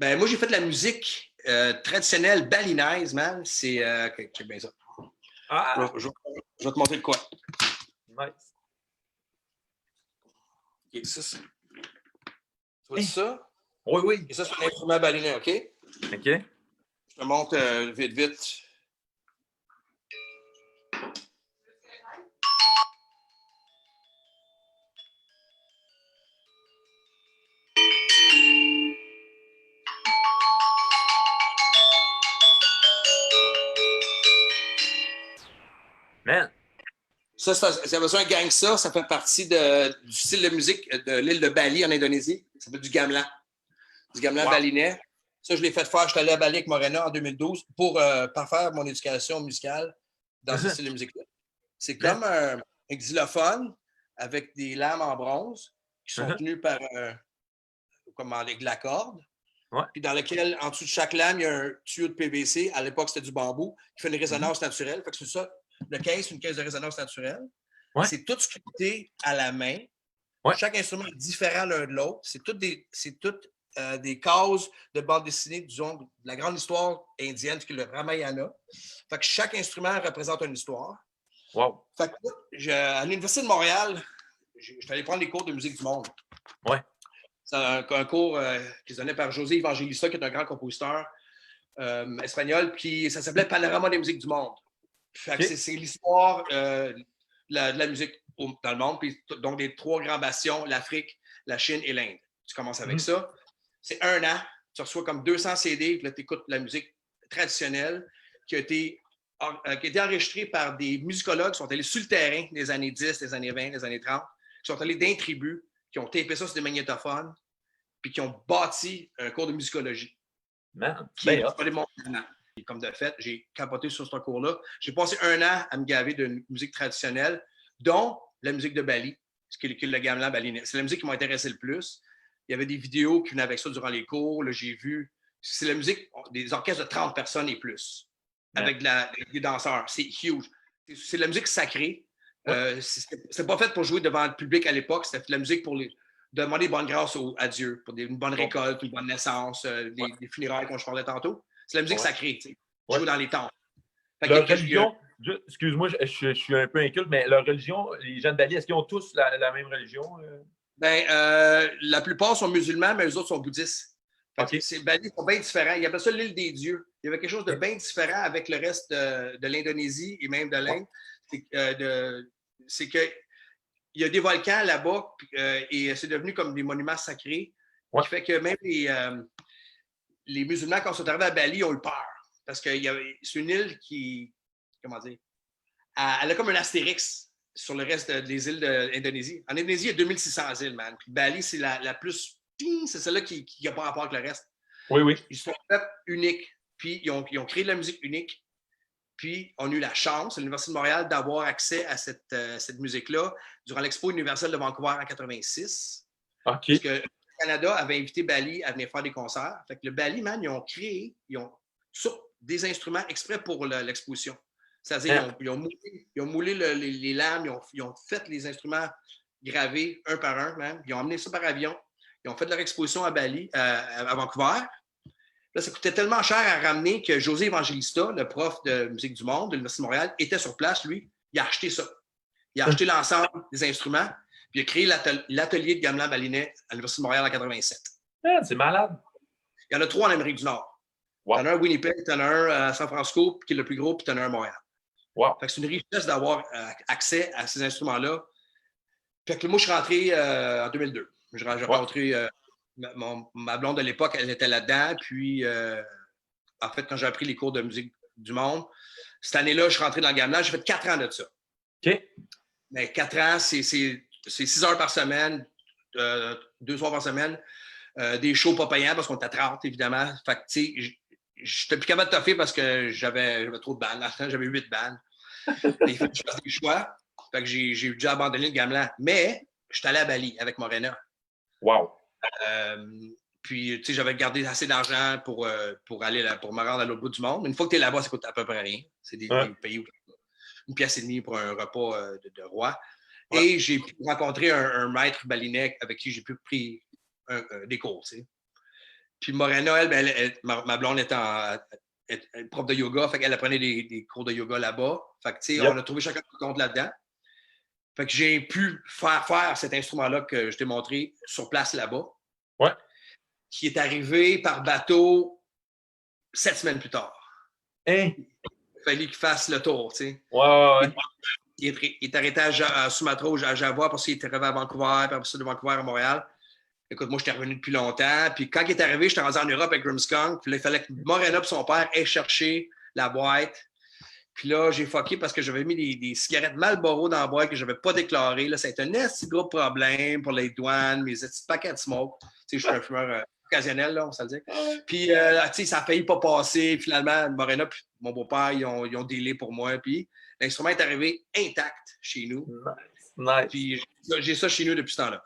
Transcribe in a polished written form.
Ben, moi, j'ai fait de la musique traditionnelle balinaise, man. C'est. Check bien ça. Je vais te montrer de quoi. Nice. OK, ça. Tu vois ça? Oui, oui. Et ça, c'est un instrument balinais, OK? OK. Je te montre vite, vite. Man. Ça, c'est un gangsta. Ça fait partie du style de musique de l'île de Bali en Indonésie. Ça s'appelle du gamelan. Du gamelan balinais. Ça, je l'ai fait faire. Je suis allé à Bali avec Morena en 2012 pour parfaire mon éducation musicale dans ce style de musique-là. C'est comme un xylophone avec des lames en bronze qui sont tenues par de la corde. Ouais. Puis dans lequel, en dessous de chaque lame, il y a un tuyau de PVC. À l'époque, c'était du bambou qui fait une résonance naturelle. Fait que c'est ça. Le caisse, c'est une caisse de résonance naturelle. Ouais. C'est tout sculpté à la main. Ouais. Chaque instrument est différent l'un de l'autre. C'est toutes des cases de bande dessinée, disons, de la grande histoire indienne, qui est le Ramayana. Fait que chaque instrument représente une histoire. Wow. Fait que, à l'Université de Montréal, je suis allé prendre des cours de musique du monde. Ouais. C'est un cours qui se donnait par José Evangelista, qui est un grand compositeur espagnol, puis ça s'appelait Panorama des musiques du monde. Fait que c'est l'histoire de la musique dans le monde, puis donc des trois grands bastions, l'Afrique, la Chine et l'Inde. Tu commences avec ça. C'est un an, tu reçois comme 200 CD, puis là, tu écoutes la musique traditionnelle qui a été enregistrée par des musicologues qui sont allés sur le terrain des années 10, des années 20, des années 30, qui sont allés dans les tribus, qui ont tapé ça sur des magnétophones, puis qui ont bâti un cours de musicologie. Man, qui est pas des mondes. Comme de fait, j'ai capoté sur ce cours-là. J'ai passé un an à me gaver de musique traditionnelle, dont la musique de Bali, ce qui est le gamelan balinais. C'est la musique qui m'a intéressé le plus. Il y avait des vidéos qui venaient avec ça durant les cours. Là, j'ai vu. C'est la musique des orchestres de 30 personnes et plus, avec des danseurs. C'est huge. C'est de la musique sacrée. C'est pas fait pour jouer devant le public à l'époque. C'était de la musique pour demander bonne grâce à Dieu, pour une bonne récolte, une bonne naissance, des funérailles, comme je parlais tantôt. C'est la musique sacrée, tu sais. Jouer dans les temples. Leur religion, excuse-moi, je suis un peu inculte, mais leur religion, les gens de Bali, est-ce qu'ils ont tous la même religion? Ben, la plupart sont musulmans, mais eux autres sont bouddhistes. Bali sont bien différents. Ils appellent ça l'île des dieux. Il y avait quelque chose de bien différent avec le reste de l'Indonésie et même de l'Inde. C'est que il y a des volcans là-bas et c'est devenu comme des monuments sacrés. Qui fait que même les musulmans, quand ils sont arrivés à Bali, ont eu peur. Parce que c'est une île qui, comment dire, elle a comme un astérix sur le reste des îles d'Indonésie. En Indonésie, il y a 2600 îles, man. Puis Bali, c'est la plus, c'est celle-là qui n'a pas rapport avec le reste. Oui, oui. Ils sont un peuple unique. Puis ils ont créé de la musique unique. Puis on a eu la chance, à l'Université de Montréal, d'avoir accès à cette musique-là durant l'Expo universelle de Vancouver en 86. OK. Parce que le Canada avait invité Bali à venir faire des concerts. Fait que le Bali, man, ils ont des instruments exprès pour l'exposition. C'est-à-dire, ils ont moulé les lames, ils ont fait les instruments gravés un par un, man. Ils ont amené ça par avion. Ils ont fait leur exposition à Bali, à Vancouver. Là, ça coûtait tellement cher à ramener que José Evangelista, le prof de musique du monde de l'Université de Montréal, était sur place, lui. Il a acheté ça. Il a acheté l'ensemble des instruments, puis il a créé l'atelier de gamelan balinais à l'Université de Montréal en 87. C'est malade. Il y en a 3 en Amérique du Nord. Wow. Tu en as un à Winnipeg, tu en as un à San Francisco, qui est le plus gros, puis tu en as un à Montréal. Wow. Fait que c'est une richesse d'avoir accès à ces instruments-là. Fait que moi, je suis rentré en 2002. J'ai rencontré ma blonde de l'époque, elle était là-dedans. Puis, en fait, quand j'ai appris les cours de musique du monde, cette année-là, je suis rentré dans le gamelan. J'ai fait 4 ans de ça. OK. Mais 4 ans, c'est 6 heures par semaine, 2 soirs par semaine, des shows pas payants parce qu'on était à 30, évidemment. Fait que, tu sais, je n'étais plus capable de toffer parce que j'avais trop de bandes. J'avais 8 bandes. Il fallait que je fasse des choix. Fait que j'ai dû abandonner le gamelan. Mais je suis allé à Bali avec Morena. Wow. Puis, tu sais, j'avais gardé assez d'argent pour aller pour me rendre à l'autre bout du monde. Mais une fois que tu es là-bas, ça coûte à peu près rien. C'est des pays où une pièce et demie pour un repas de roi. Ouais. Et j'ai pu rencontrer un maître balinais avec qui j'ai pu prendre des cours, tu sais. Puis Morena, ma blonde était prof de yoga, fait qu'elle apprenait des cours de yoga là-bas. Fait que, tu sais, on a trouvé chacun notre compte là-dedans. Fait que j'ai pu faire cet instrument-là que je t'ai montré sur place là-bas. Ouais. Qui est arrivé par bateau 7 semaines plus tard. Hein? Il fallait qu'il fasse le tour, tu sais. Ouais. Il est arrêté à Sumatra, à Java, parce qu'il était arrivé à Vancouver, puis après ça de Vancouver à Montréal. Écoute, moi, j'étais revenu depuis longtemps. Puis quand il est arrivé, j'étais rendu en Europe avec Grimmskunk. Puis là, il fallait que Morena et son père aient cherché la boîte. Puis là, j'ai fucké parce que j'avais mis des cigarettes Marlboro dans la boîte que je n'avais pas déclarées. Là, ça a été un assez gros problème pour les douanes, mes petits paquets de smoke. Tu sais, je suis un fumeur occasionnel, là, on s'en dit. Puis, tu sais, ça a failli pas passer. Finalement, Morena et mon beau-père, ils ont délai pour moi. Puis, l'instrument est arrivé intact chez nous. Nice. Puis, j'ai ça chez nous depuis ce temps-là.